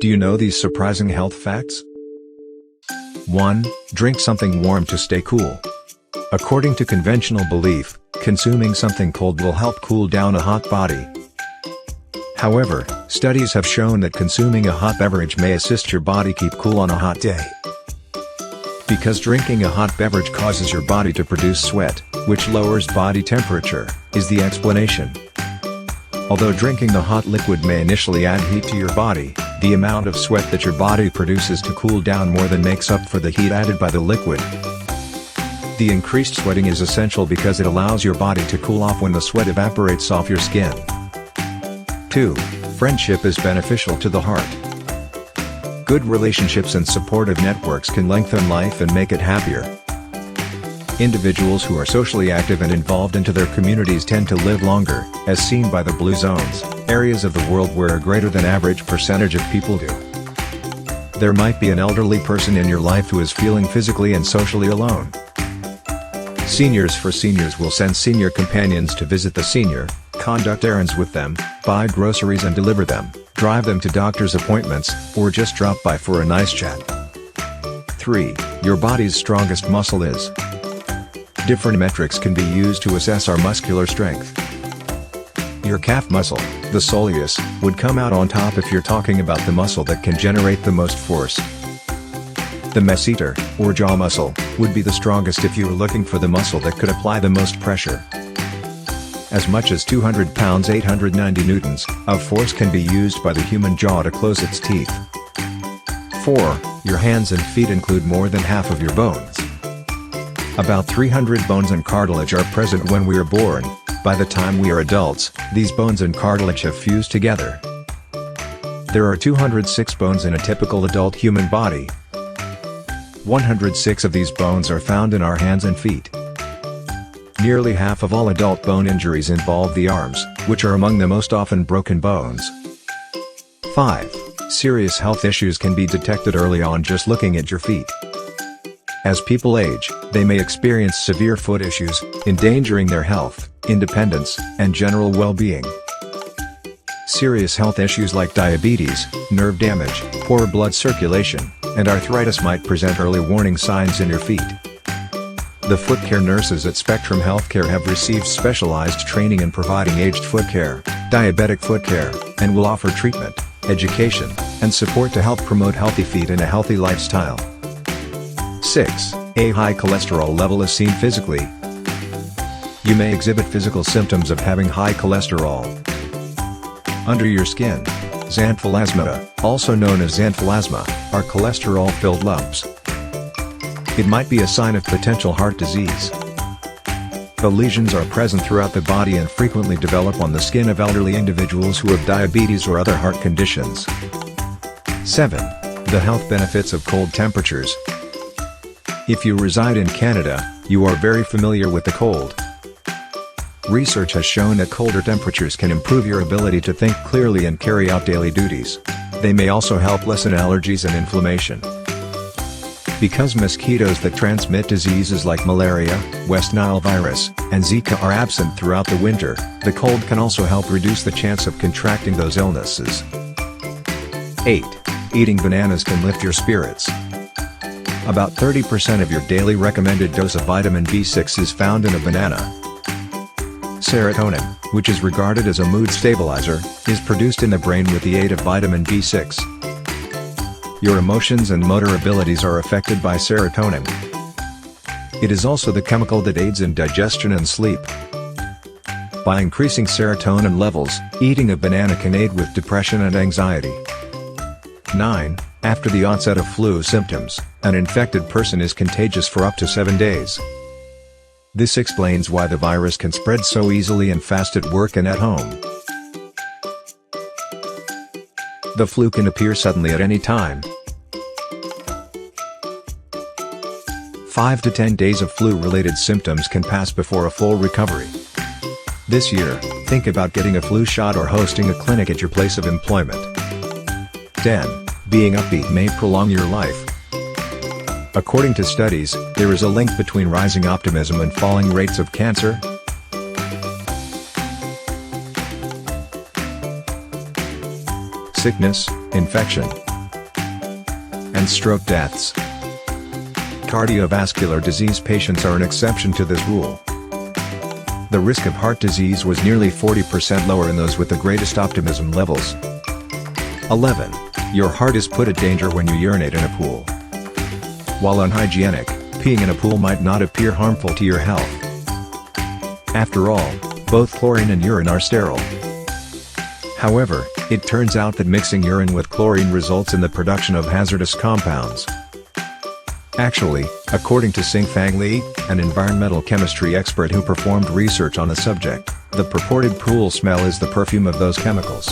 Do you know these surprising health facts? 1. Drink something warm to stay cool. According to conventional belief, consuming something cold will help cool down a hot body. However, studies have shown that consuming a hot beverage may assist your body keep cool on a hot day. Because drinking a hot beverage causes your body to produce sweat, which lowers body temperature, is the explanation. Although drinking the hot liquid may initially add heat to your body, the amount of sweat that your body produces to cool down more than makes up for the heat added by the liquid. The increased sweating is essential because it allows your body to cool off when the sweat evaporates off your skin. 2. Friendship is beneficial to the heart. Good relationships and supportive networks can lengthen life and make it happier. Individuals who are socially active and involved into their communities tend to live longer, as seen by the blue zones, areas of the world where a greater than average percentage of people do. There might be an elderly person in your life who is feeling physically and socially alone. Seniors for Seniors will send senior companions to visit the senior, conduct errands with them, buy groceries and deliver them, drive them to doctor's appointments, or just drop by for a nice chat. 3. Your body's strongest muscle is. Different metrics can be used to assess our muscular strength. Your calf muscle, the soleus, would come out on top if you're talking about the muscle that can generate the most force. The masseter, or jaw muscle, would be the strongest if you were looking for the muscle that could apply the most pressure. As much as 200 pounds 890 newtons of force can be used by the human jaw to close its teeth. 4. Your hands and feet include more than half of your bones. About 300 bones and cartilage are present when we are born. By the time we are adults, these bones and cartilage have fused together. There are 206 bones in a typical adult human body. 106 of these bones are found in our hands and feet. Nearly half of all adult bone injuries involve the arms, which are among the most often broken bones. 5. Serious health issues can be detected early on just looking at your feet. As people age, they may experience severe foot issues, endangering their health, independence, and general well-being. Serious health issues like diabetes, nerve damage, poor blood circulation, and arthritis might present early warning signs in your feet. The foot care nurses at Spectrum Healthcare have received specialized training in providing aged foot care, diabetic foot care, and will offer treatment, education, and support to help promote healthy feet and a healthy lifestyle. 6. A high cholesterol level is seen physically. You may exhibit physical symptoms of having high cholesterol. Under your skin, xanthelasmata, also known as xanthelasma, are cholesterol-filled lumps. It might be a sign of potential heart disease. The lesions are present throughout the body and frequently develop on the skin of elderly individuals who have diabetes or other heart conditions. 7. The health benefits of cold temperatures. If you reside in Canada, you are very familiar with the cold. Research has shown that colder temperatures can improve your ability to think clearly and carry out daily duties. They may also help lessen allergies and inflammation. Because mosquitoes that transmit diseases like malaria, West Nile virus, and Zika are absent throughout the winter, the cold can also help reduce the chance of contracting those illnesses. 8. Eating bananas can lift your spirits. About 30% of your daily recommended dose of vitamin B6 is found in a banana. Serotonin, which is regarded as a mood stabilizer, is produced in the brain with the aid of vitamin B6. Your emotions and motor abilities are affected by serotonin. It is also the chemical that aids in digestion and sleep. By increasing serotonin levels, eating a banana can aid with depression and anxiety. 9. After the onset of flu symptoms, an infected person is contagious for up to 7 days. This explains why the virus can spread so easily and fast at work and at home. The flu can appear suddenly at any time. 5 to 10 days of flu-related symptoms can pass before a full recovery. This year, think about getting a flu shot or hosting a clinic at your place of employment. 10. Being upbeat may prolong your life. According to studies, there is a link between rising optimism and falling rates of cancer. Sickness, infection, and stroke deaths. Cardiovascular disease patients are an exception to this rule. The risk of heart disease was nearly 40% lower in those with the greatest optimism levels. 11. Your heart is put at danger when you urinate in a pool. While unhygienic, peeing in a pool might not appear harmful to your health. After all, both chlorine and urine are sterile. However, it turns out that mixing urine with chlorine results in the production of hazardous compounds. Actually, according to Xing-Fang Li, an environmental chemistry expert who performed research on the subject, the purported pool smell is the perfume of those chemicals.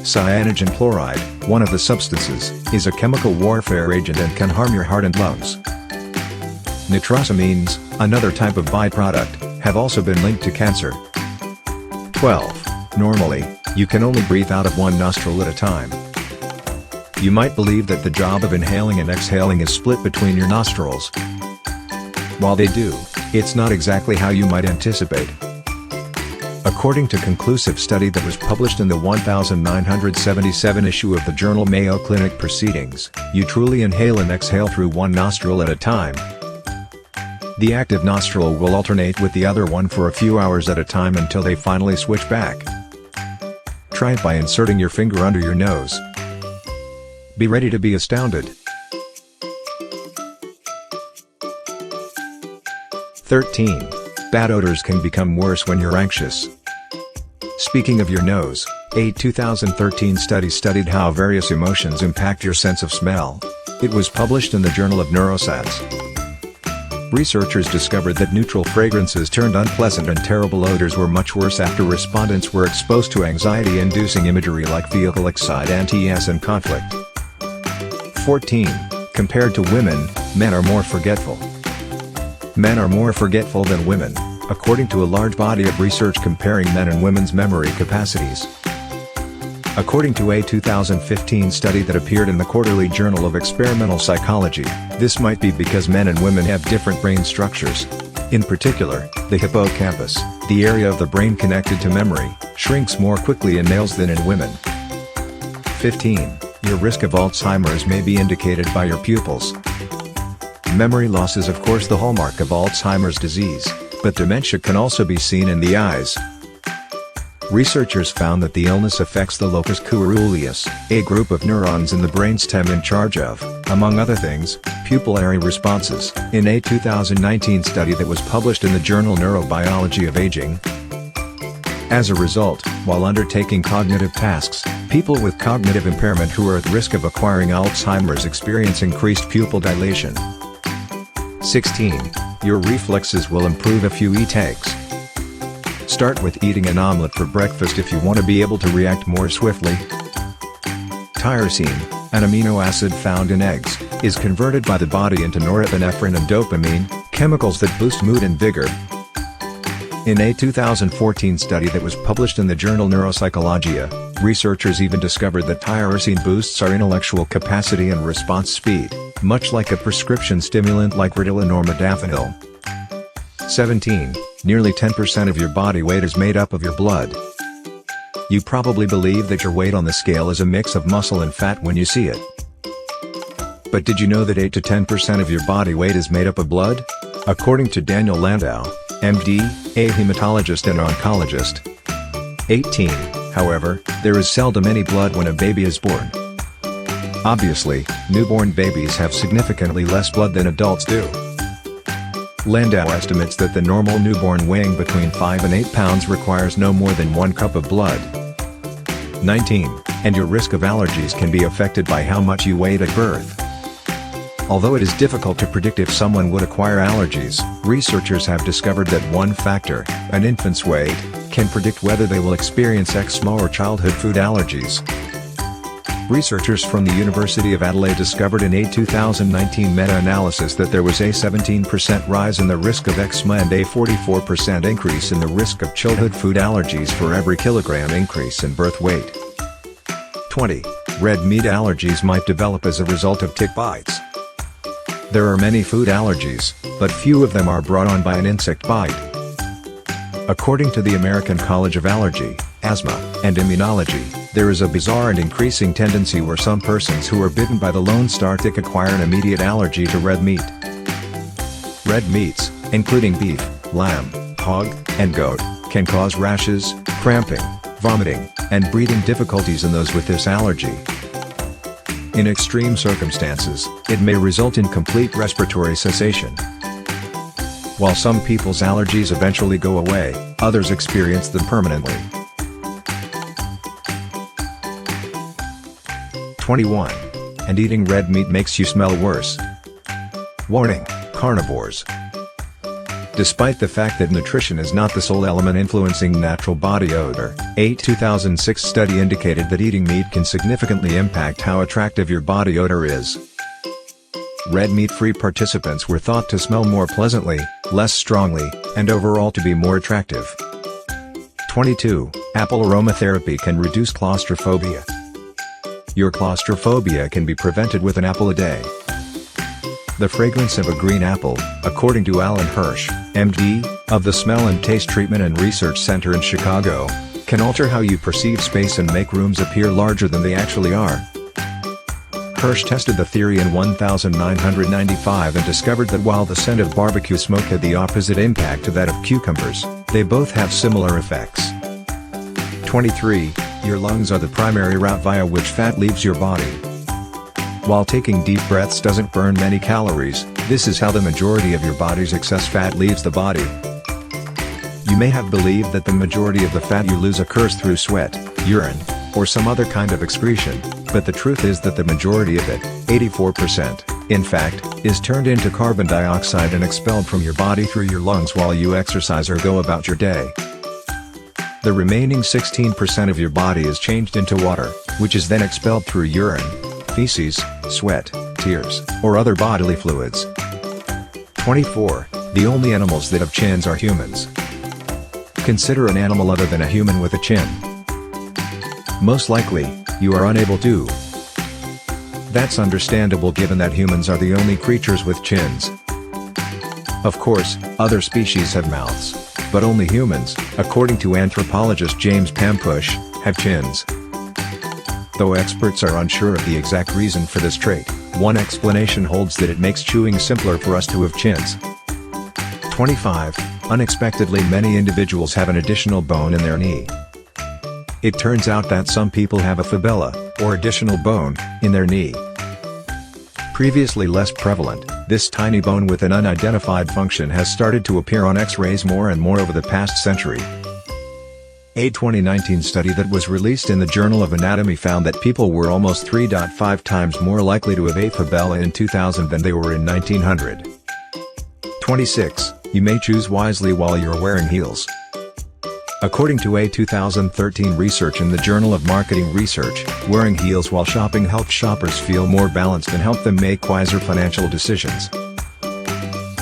Cyanogen chloride, one of the substances, is a chemical warfare agent and can harm your heart and lungs. Nitrosamines, another type of byproduct, have also been linked to cancer. 12. Normally, you can only breathe out of one nostril at a time. You might believe that the job of inhaling and exhaling is split between your nostrils. While they do, it's not exactly how you might anticipate. According to a conclusive study that was published in the 1977 issue of the journal Mayo Clinic Proceedings, you truly inhale and exhale through one nostril at a time. The active nostril will alternate with the other one for a few hours at a time until they finally switch back. Try it by inserting your finger under your nose. Be ready to be astounded. 13. Bad odors can become worse when you're anxious. Speaking of your nose, a 2013 study studied how various emotions impact your sense of smell. It was published in the Journal of Neuroscience. Researchers discovered that neutral fragrances turned unpleasant and terrible odors were much worse after respondents were exposed to anxiety-inducing imagery like vehicle accidents and conflict. 14. Compared to women, men are more forgetful. Men are more forgetful than women, according to a large body of research comparing men and women's memory capacities. According to a 2015 study that appeared in the Quarterly Journal of Experimental Psychology, this might be because men and women have different brain structures. In particular, the hippocampus, the area of the brain connected to memory, shrinks more quickly in males than in women. 15. Your risk of Alzheimer's may be indicated by your pupils. Memory loss is of course the hallmark of Alzheimer's disease, but dementia can also be seen in the eyes. Researchers found that the illness affects the locus coeruleus, a group of neurons in the brainstem in charge of, among other things, pupillary responses, in a 2019 study that was published in the journal Neurobiology of Aging. As a result, while undertaking cognitive tasks, people with cognitive impairment who are at risk of acquiring Alzheimer's experience increased pupil dilation. 16. Your reflexes will improve if you eat eggs. Start with eating an omelette for breakfast if you want to be able to react more swiftly. Tyrosine, an amino acid found in eggs, is converted by the body into norepinephrine and dopamine, chemicals that boost mood and vigor. In a 2014 study that was published in the journal Neuropsychologia, researchers even discovered that tyrosine boosts our intellectual capacity and response speed, much like a prescription stimulant like Ritalin or modafinil. 17. Nearly 10% of your body weight is made up of your blood. You probably believe that your weight on the scale is a mix of muscle and fat when you see it. But did you know that 8 to 10% of your body weight is made up of blood? According to Daniel Landau, MD, a hematologist and oncologist. 18. However, there is seldom any blood when a baby is born. Obviously, newborn babies have significantly less blood than adults do. Landau estimates that the normal newborn weighing between 5 and 8 pounds requires no more than 1 cup of blood. 19. And your risk of allergies can be affected by how much you weighed at birth. Although it is difficult to predict if someone would acquire allergies, researchers have discovered that one factor, an infant's weight, can predict whether they will experience eczema or childhood food allergies. Researchers from the University of Adelaide discovered in a 2019 meta-analysis that there was a 17% rise in the risk of eczema and a 44% increase in the risk of childhood food allergies for every kilogram increase in birth weight. 20. Red meat allergies might develop as a result of tick bites. There are many food allergies, but few of them are brought on by an insect bite. According to the American College of Allergy, Asthma, and Immunology, There is a bizarre and increasing tendency where some persons who are bitten by the Lone Star tick acquire an immediate allergy to red meat. Red meats, including beef, lamb, hog, and goat, can cause rashes, cramping, vomiting, and breathing difficulties in those with this allergy. In extreme circumstances, it may result in complete respiratory cessation. While some people's allergies eventually go away, others experience them permanently. 21. And eating red meat makes you smell worse. Warning: carnivores. Despite the fact that nutrition is not the sole element influencing natural body odor, a 2006 study indicated that eating meat can significantly impact how attractive your body odor is. Red meat-free participants were thought to smell more pleasantly, less strongly, and overall to be more attractive. 22. Apple aromatherapy can reduce claustrophobia. Your claustrophobia can be prevented with an apple a day. The fragrance of a green apple, according to Alan Hirsch, MD, of the Smell and Taste Treatment and Research Center in Chicago, can alter how you perceive space and make rooms appear larger than they actually are. Hirsch tested the theory in 1995 and discovered that while the scent of barbecue smoke had the opposite impact to that of cucumbers, they both have similar effects. 23. Your lungs are the primary route via which fat leaves your body. While taking deep breaths doesn't burn many calories, this is how the majority of your body's excess fat leaves the body. You may have believed that the majority of the fat you lose occurs through sweat, urine, or some other kind of excretion, but the truth is that the majority of it, 84%, in fact, is turned into carbon dioxide and expelled from your body through your lungs while you exercise or go about your day. The remaining 16% of your body is changed into water, which is then expelled through urine, feces, sweat, tears, or other bodily fluids. 24. The only animals that have chins are humans. Consider an animal other than a human with a chin. Most likely, you are unable to. That's understandable given that humans are the only creatures with chins. Of course, other species have mouths, but only humans, according to anthropologist James Pampush, have chins. Though experts are unsure of the exact reason for this trait, one explanation holds that it makes chewing simpler for us to have chins. 25. Unexpectedly, many individuals have an additional bone in their knee. It turns out that some people have a fibula, or additional bone, in their knee. Previously less prevalent, this tiny bone with an unidentified function has started to appear on X-rays more and more over the past century. A 2019 study that was released in the Journal of Anatomy found that people were almost 3.5 times more likely to have a fibula in 2000 than they were in 1900. 26. You may choose wisely while you're wearing heels. According to a 2013 research in the Journal of Marketing Research, wearing heels while shopping helped shoppers feel more balanced and helped them make wiser financial decisions.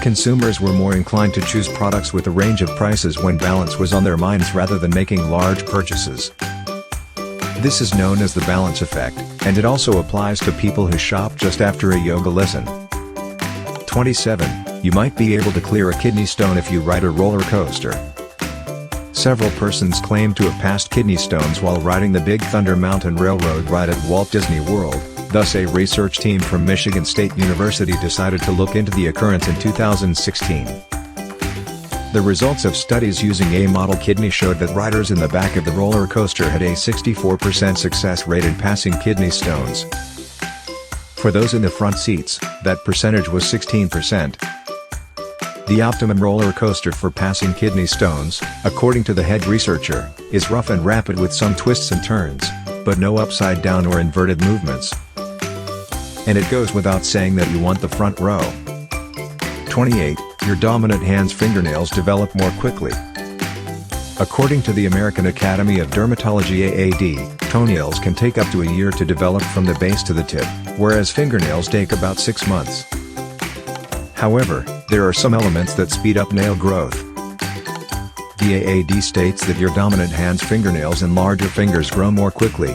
Consumers were more inclined to choose products with a range of prices when balance was on their minds rather than making large purchases. This is known as the balance effect, and it also applies to people who shop just after a yoga lesson. 27. You might be able to clear a kidney stone if you ride a roller coaster. Several persons claim to have passed kidney stones while riding the Big Thunder Mountain Railroad ride at Walt Disney World. Thus a research team from Michigan State University decided to look into the occurrence in 2016. The results of studies using a model kidney showed that riders in the back of the roller coaster had a 64% success rate in passing kidney stones. For those in the front seats, that percentage was 16%. The optimum roller coaster for passing kidney stones, according to the head researcher, is rough and rapid with some twists and turns, but no upside down or inverted movements. And it goes without saying that you want the front row. 28. Your dominant hand's fingernails develop more quickly. According to the American Academy of Dermatology AAD, toenails can take up to a year to develop from the base to the tip, whereas fingernails take about 6 months. However, there are some elements that speed up nail growth. The AAD states that your dominant hand's fingernails and larger fingers grow more quickly.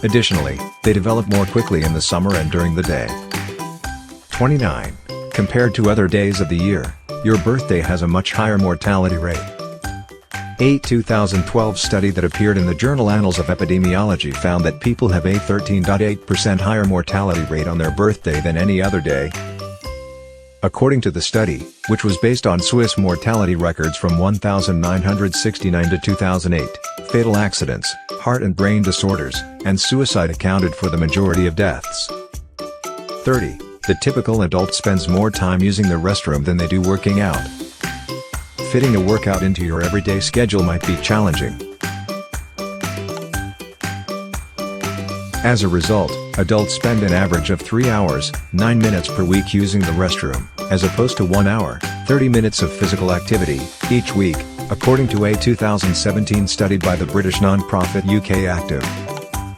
Additionally, they develop more quickly in the summer and during the day. 29. Compared to other days of the year, your birthday has a much higher mortality rate. A 2012 study that appeared in the journal Annals of Epidemiology found that people have a 13.8% higher mortality rate on their birthday than any other day. According to the study, which was based on Swiss mortality records from 1969 to 2008, fatal accidents, heart and brain disorders, and suicide accounted for the majority of deaths. 30. The typical adult spends more time using the restroom than they do working out. Fitting a workout into your everyday schedule might be challenging. As a result, adults spend an average of 3 hours, 9 minutes per week using the restroom, as opposed to 1 hour, 30 minutes of physical activity, each week, according to a 2017 study by the British non-profit UK Active.